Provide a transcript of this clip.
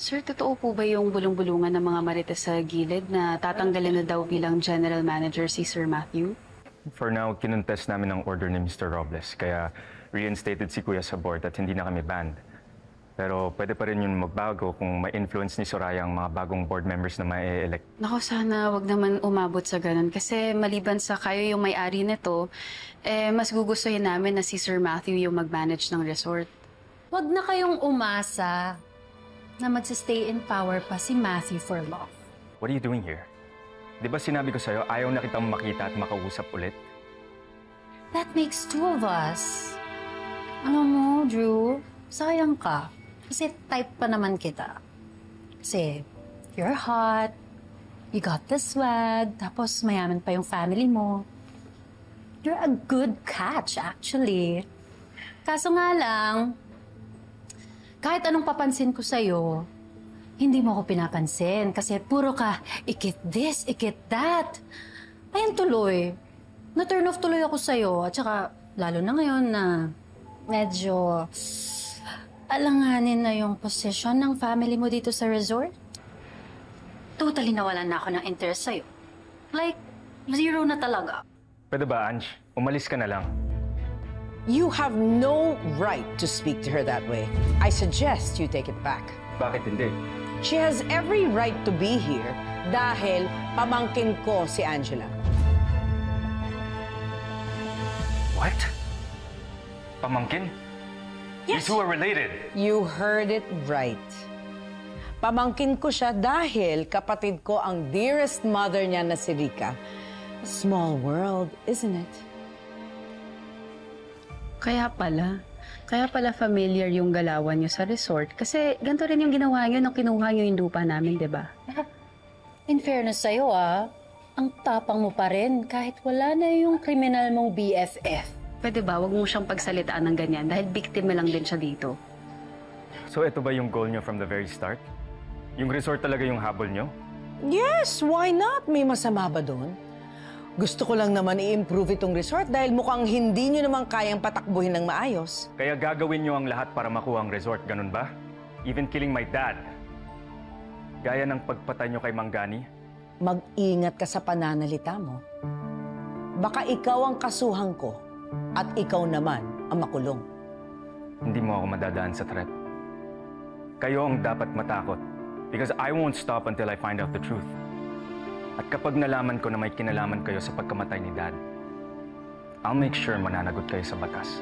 Sir, totoo po ba yung bulong-bulungan ng mga marites sa gilid na tatanggalin na daw bilang general manager si Sir Matthew? For now, kinuntest namin ang order ni Mr. Robles, kaya reinstated si Kuya sa board at hindi na kami banned. Pero pwede pa rin yun magbago kung may influence ni Soraya ang mga bagong board members na mai-elect. Naku, sana wag naman umabot sa ganun. Kasi maliban sa kayo yung may-ari nito, mas gugustuhin namin na si Sir Matthew yung mag-manage ng resort. Wag na kayong umasa na magsistay in power pa si Matthew for long. What are you doing here? Di ba sinabi ko sa'yo, ayaw na kitang makita at makausap ulit? That makes two of us. Alam mo, Drew, sayang ka. Kasi type pa naman kita. Kasi you're hot, you got the swag, tapos mayaman pa yung family mo. You're a good catch, actually. Kaso nga lang, kahit anong papansin ko sa'yo, hindi mo ako pinapansin kasi puro ka, ikit this, ikit that. Ayun tuloy. Na-turn off tuloy ako sa'yo at saka lalo na ngayon na medyo alanganin na yung posisyon ng family mo dito sa resort. Totally nawalan na ako ng interest sa'yo. Like, zero na talaga. Pwede ba, Ange? Umalis ka na lang. You have no right to speak to her that way. I suggest you take it back. Bakit hindi? She has every right to be here dahil pamangkin ko si Angela. What? Pamangkin? Yes. You two are related. You heard it right. Pamangkin ko siya dahil kapatid ko ang dearest mother niya na si Rika. A small world, isn't it? Kaya pala familiar yung galawan nyo sa resort. Kasi ganito rin yung ginawa nyo nung kinuha nyo yung lupa namin, di ba? In fairness sa'yo, ang tapang mo pa rin kahit wala na yung kriminal mong BFF. Pwede ba, wag mo siyang pagsalitaan ng ganyan dahil biktima lang din siya dito. So ito ba yung goal nyo from the very start? Yung resort talaga yung habol nyo? Yes, why not? May masama ba doon? Gusto ko lang naman i-improve itong resort dahil mukhang hindi nyo naman kayang patakbuhin ng maayos. Kaya gagawin nyo ang lahat para makuha ang resort, ganun ba? Even killing my dad. Gaya ng pagpatay nyo kay Mangani? Mag-ingat ka sa pananalita mo. Baka ikaw ang kasuhan ko at ikaw naman ang makulong. Hindi mo ako madadaan sa threat. Kayo ang dapat matakot because I won't stop until I find out the truth. At kapag nalaman ko na may kinalaman kayo sa pagkamatay ni Dad, I'll make sure mananagot kayo sa batas.